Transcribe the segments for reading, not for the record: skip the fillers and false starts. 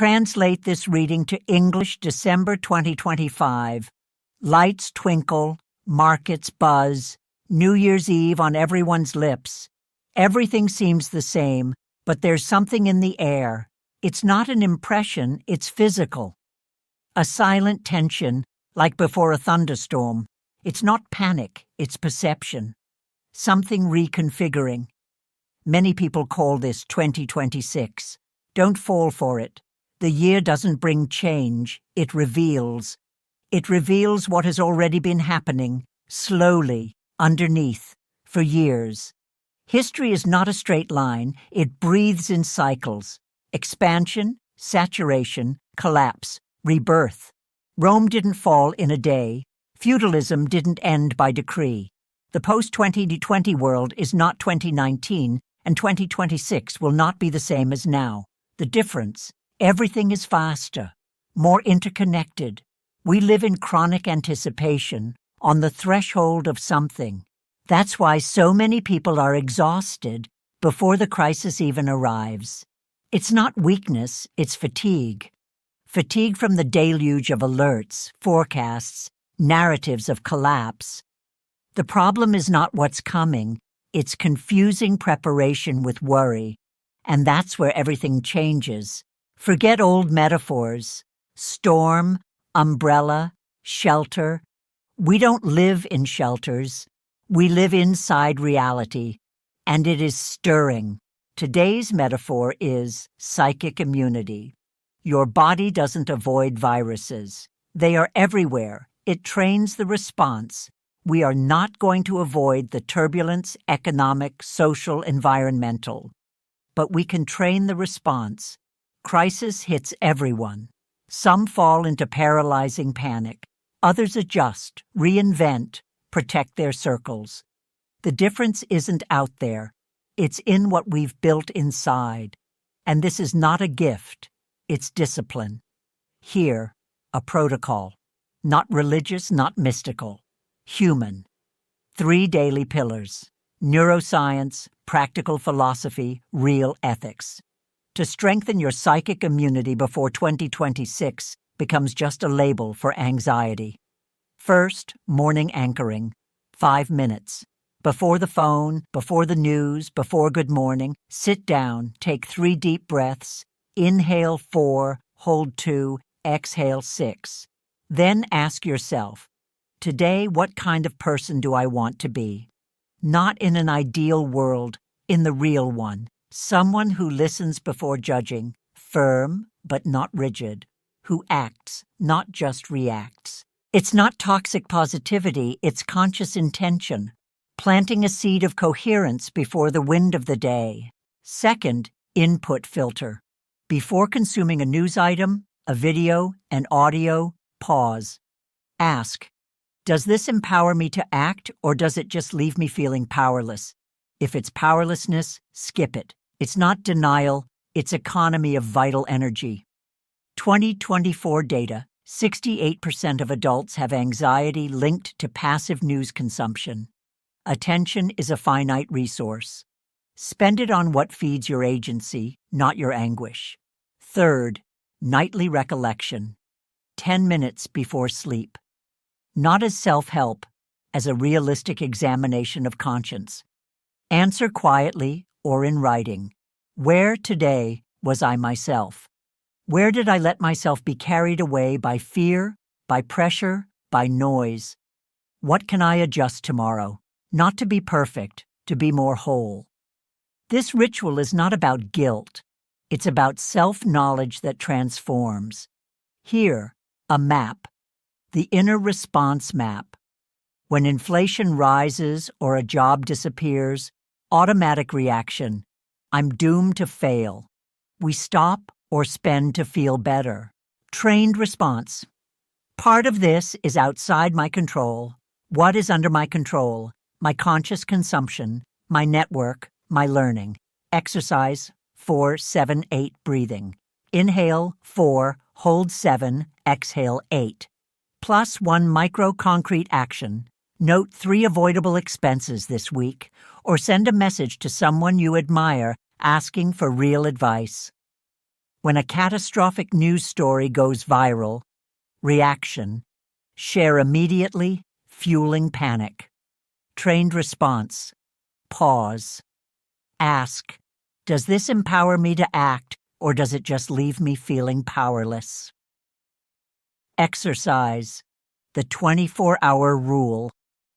Translate this reading to English December 2025. Lights twinkle, markets buzz, New Year's Eve on everyone's lips. Everything seems the same, but there's something in the air. It's not an impression, it's physical. A silent tension, like before a thunderstorm. It's not panic, it's perception. Something reconfiguring. Many people call this 2026. Don't fall for it. The year doesn't bring change, it reveals. It reveals what has already been happening, slowly, underneath, for years. History is not a straight line, it breathes in cycles. Expansion, saturation, collapse, rebirth. Rome didn't fall in a day. Feudalism didn't end by decree. The post-2020 world is not 2019, and 2026 will not be the same as now. The difference, everything is faster, more interconnected. We live in chronic anticipation, on the threshold of something. That's why so many people are exhausted before the crisis even arrives. It's not weakness, it's fatigue. Fatigue from the deluge of alerts, forecasts, narratives of collapse. The problem is not what's coming, it's confusing preparation with worry. And that's where everything changes. Forget old metaphors. Storm, umbrella, shelter. We don't live in shelters. We live inside reality. And it is stirring. Today's metaphor is psychic immunity. Your body doesn't avoid viruses. They are everywhere. It trains the response. We are not going to avoid the turbulence, economic, social, environmental. But we can train the response. Crisis hits everyone. Some fall into paralyzing panic. Others adjust, reinvent, protect their circles. The difference isn't out there. It's in what we've built inside. And this is not a gift. It's discipline. Here, a protocol. Not religious, not mystical. Human. 3 daily pillars. Neuroscience, practical philosophy, real ethics. To strengthen your psychic immunity before 2026 becomes just a label for anxiety. First, morning anchoring. 5 minutes. Before the phone, before the news, before good morning, sit down, take 3 deep breaths. Inhale 4, hold 2, exhale 6. Then ask yourself, today what kind of person do I want to be? Not in an ideal world, in the real one. Someone who listens before judging, firm but not rigid, who acts, not just reacts. It's not toxic positivity, it's conscious intention, planting a seed of coherence before the wind of the day. Second, input filter. Before consuming a news item, a video, an audio, pause. Ask, does this empower me to act, or does it just leave me feeling powerless? If it's powerlessness, skip it. It's not denial, it's economy of vital energy. 2024 data, 68% of adults have anxiety linked to passive news consumption. Attention is a finite resource. Spend it on what feeds your agency, not your anguish. Third, nightly recollection. 10 minutes before sleep. Not as self-help, as a realistic examination of conscience. Answer quietly or in writing. Where today was I myself? Where did I let myself be carried away by fear, by pressure, by noise? What can I adjust tomorrow? Not to be perfect, to be more whole. This ritual is not about guilt. It's about self-knowledge that transforms. Here, a map. The inner response map. When inflation rises or a job disappears, automatic reaction. I'm doomed to fail. We stop or spend to feel better. Trained response. Part of this is outside my control. What is under my control? My conscious consumption, my network, my learning. Exercise 4, 7, 8 breathing. Inhale 4, hold 7, exhale 8. Plus 1 micro-concrete action. Note 3 avoidable expenses this week, or send a message to someone you admire asking for real advice. When a catastrophic news story goes viral, reaction. Share immediately, fueling panic. Trained response. Pause. Ask, does this empower me to act, or does it just leave me feeling powerless? Exercise. The 24-hour rule.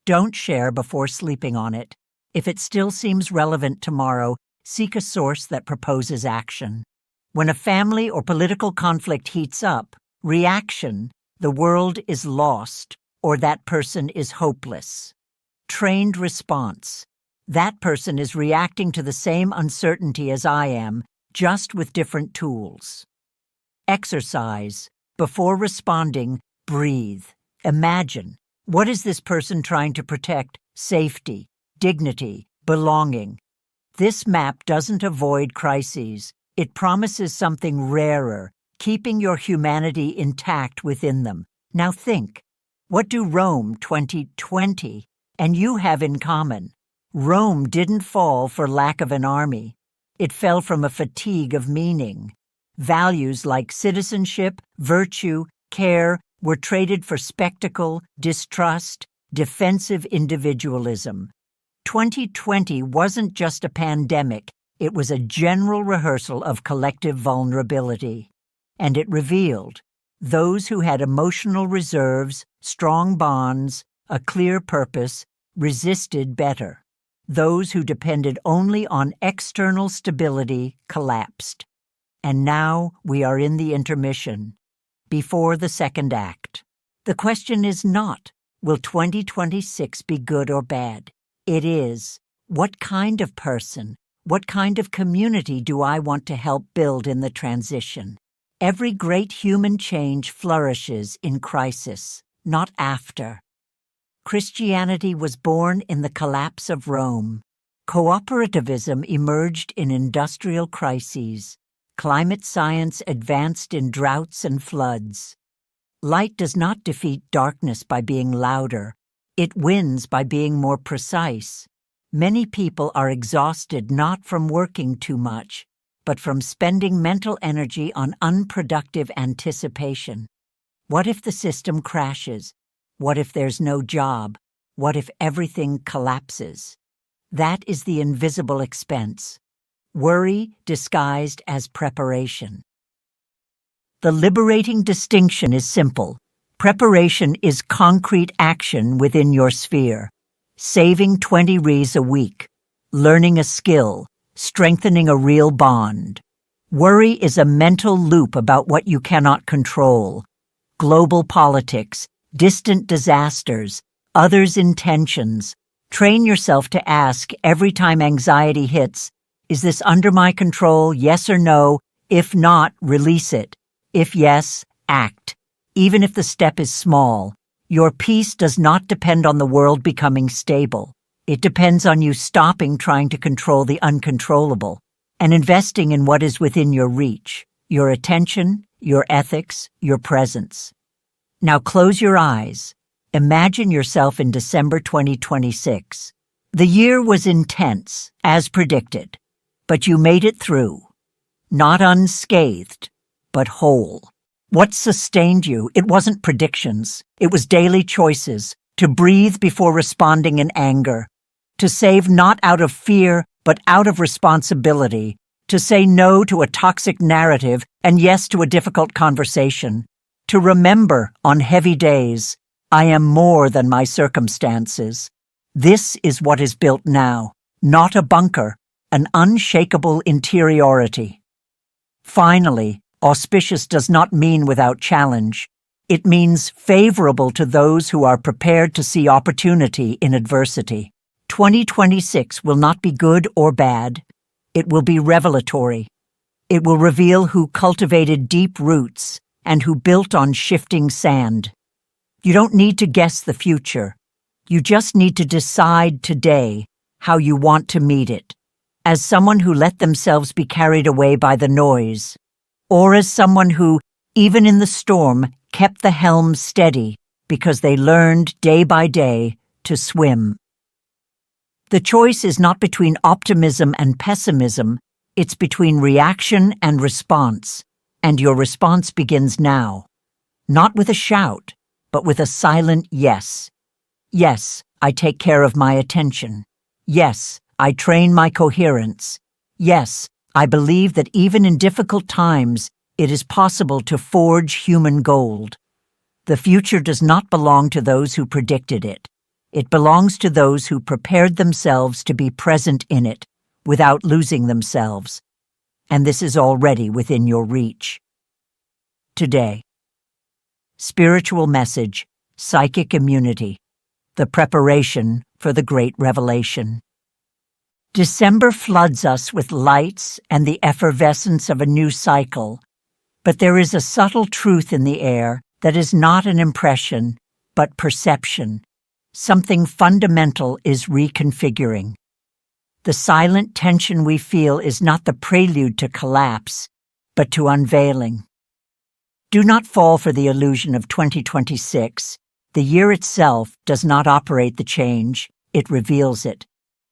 Don't share before sleeping on it. If it still seems relevant tomorrow, seek a source that proposes action. When a family or political conflict heats up, reaction, the world is lost, or that person is hopeless. Trained response. That person is reacting to the same uncertainty as I am, just with different tools. Exercise. Before responding, breathe. Imagine, what is this person trying to protect? Safety, dignity, belonging. This map doesn't avoid crises. It promises something rarer, keeping your humanity intact within them. Now think, what do Rome 2020 and you have in common? Rome didn't fall for lack of an army. It fell from a fatigue of meaning. Values like citizenship, virtue, care were traded for spectacle, distrust, defensive individualism. 2020 wasn't just a pandemic, it was a general rehearsal of collective vulnerability. And it revealed those who had emotional reserves, strong bonds, a clear purpose, resisted better. Those who depended only on external stability collapsed. And now we are in the intermission, before the second act. The question is not, will 2026 be good or bad? It is, what kind of person, what kind of community do I want to help build in the transition? Every great human change flourishes in crisis, not after. Christianity was born in the collapse of Rome. Cooperativism emerged in industrial crises. Climate science advanced in droughts and floods. Light does not defeat darkness by being louder. It wins by being more precise. Many people are exhausted not from working too much, but from spending mental energy on unproductive anticipation. What if the system crashes? What if there's no job? What if everything collapses? That is the invisible expense. Worry disguised as preparation. The liberating distinction is simple. Preparation is concrete action within your sphere. Saving 20 Rs a week, learning a skill, strengthening a real bond. Worry is a mental loop about what you cannot control. Global politics, distant disasters, others' intentions. Train yourself to ask every time anxiety hits, is this under my control, yes or no? If not, release it. If yes, act. Even if the step is small. Your peace does not depend on the world becoming stable. It depends on you stopping trying to control the uncontrollable and investing in what is within your reach, your attention, your ethics, your presence. Now close your eyes. Imagine yourself in December 2026. The year was intense, as predicted. But you made it through, not unscathed, but whole. What sustained you? It wasn't predictions. It was daily choices, to breathe before responding in anger, to save not out of fear, but out of responsibility, to say no to a toxic narrative and yes to a difficult conversation, to remember on heavy days, I am more than my circumstances. This is what is built now, not a bunker, an unshakable interiority. Finally, auspicious does not mean without challenge. It means favorable to those who are prepared to see opportunity in adversity. 2026 will not be good or bad. It will be revelatory. It will reveal who cultivated deep roots and who built on shifting sand. You don't need to guess the future. You just need to decide today how you want to meet it. As someone who let themselves be carried away by the noise, or as someone who, even in the storm, kept the helm steady because they learned day by day to swim. The choice is not between optimism and pessimism, it's between reaction and response, And your response begins now, not with a shout, but with a silent yes. Yes, I take care of my attention. Yes, I train my coherence. Yes, I believe that even in difficult times, it is possible to forge human gold. The future does not belong to those who predicted it. It belongs to those who prepared themselves to be present in it without losing themselves. And this is already within your reach. Today. Spiritual message, psychic immunity, the preparation for the great revelation. December floods us with lights and the effervescence of a new cycle, but there is a subtle truth in the air that is not an impression, but perception. Something fundamental is reconfiguring. The silent tension we feel is not the prelude to collapse, but to unveiling. Do not fall for the illusion of 2026. The year itself does not operate the change, it reveals it.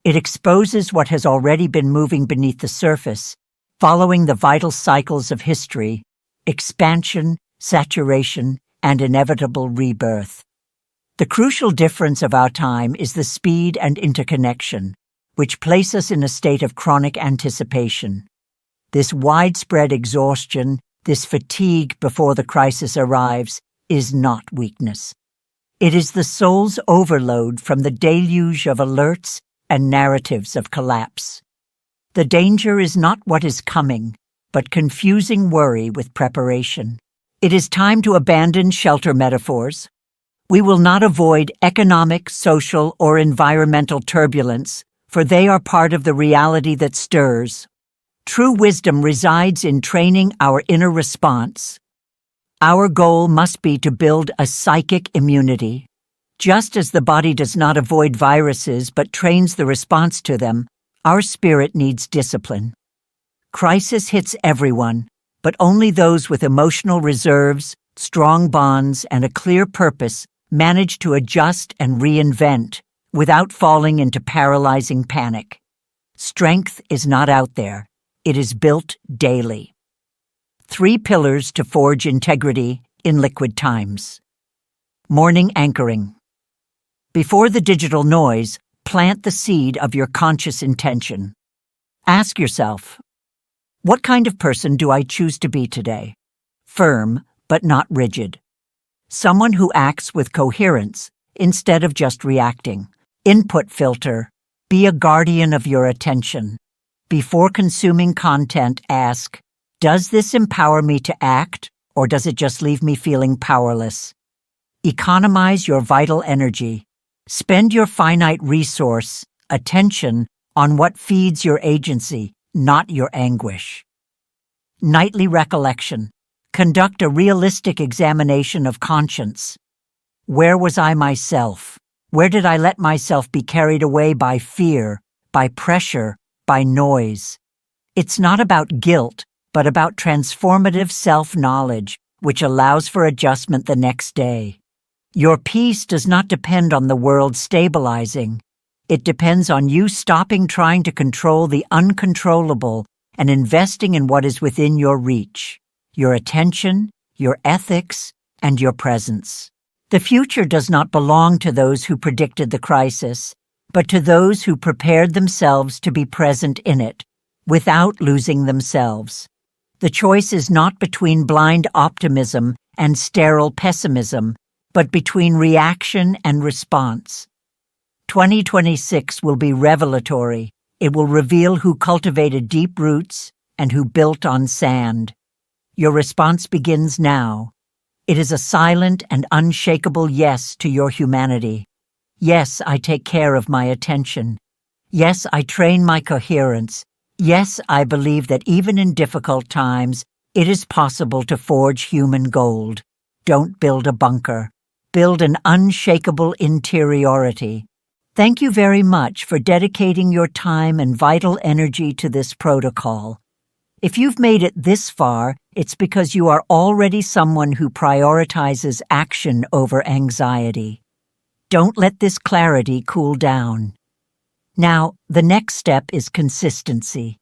It exposes what has already been moving beneath the surface, following the vital cycles of history, expansion, saturation, and inevitable rebirth. The crucial difference of our time is the speed and interconnection, which place us in a state of chronic anticipation. This widespread exhaustion, this fatigue before the crisis arrives, is not weakness. It is the soul's overload from the deluge of alerts and narratives of collapse. The danger is not what is coming, but confusing worry with preparation. It is time to abandon shelter metaphors. We will not avoid economic, social, or environmental turbulence, for they are part of the reality that stirs. True wisdom resides in training our inner response. Our goal must be to build a psychic immunity. Just as the body does not avoid viruses but trains the response to them, our spirit needs discipline. Crisis hits everyone, but only those with emotional reserves, strong bonds, and a clear purpose manage to adjust and reinvent without falling into paralyzing panic. Strength is not out there. It is built daily. 3 pillars to forge integrity in liquid times. Morning anchoring. Before the digital noise, plant the seed of your conscious intention. Ask yourself, what kind of person do I choose to be today? Firm, but not rigid. Someone who acts with coherence instead of just reacting. Input filter. Be a guardian of your attention. Before consuming content, ask, does this empower me to act, or does it just leave me feeling powerless? Economize your vital energy. Spend your finite resource, attention, on what feeds your agency, not your anguish. Nightly recollection. Conduct a realistic examination of conscience. Where was I myself? Where did I let myself be carried away by fear, by pressure, by noise? It's not about guilt, but about transformative self-knowledge, which allows for adjustment the next day. Your peace does not depend on the world stabilizing. It depends on you stopping trying to control the uncontrollable and investing in what is within your reach, your attention, your ethics, and your presence. The future does not belong to those who predicted the crisis, but to those who prepared themselves to be present in it, without losing themselves. The choice is not between blind optimism and sterile pessimism, but between reaction and response. 2026 will be revelatory. It will reveal who cultivated deep roots and who built on sand. Your response begins now. It is a silent and unshakable yes to your humanity. Yes, I take care of my attention. Yes, I train my coherence. Yes, I believe that even in difficult times, it is possible to forge human gold. Don't build a bunker. Build an unshakable interiority. Thank you very much for dedicating your time and vital energy to this protocol. If you've made it this far, it's because you are already someone who prioritizes action over anxiety. Don't let this clarity cool down. Now, the next step is consistency.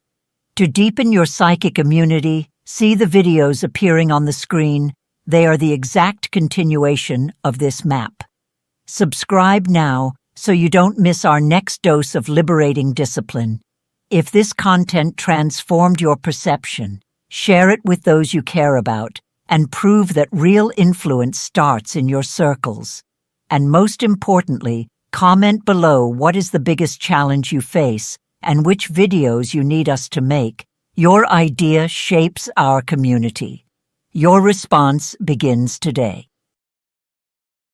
To deepen your psychic immunity, See the videos appearing on the screen. They are the exact continuation of this map. Subscribe now so you don't miss our next dose of liberating discipline. If this content transformed your perception, share it with those you care about and prove that real influence starts in your circles. And most importantly, comment below what is the biggest challenge you face and which videos you need us to make. Your idea shapes our community. Your response begins today.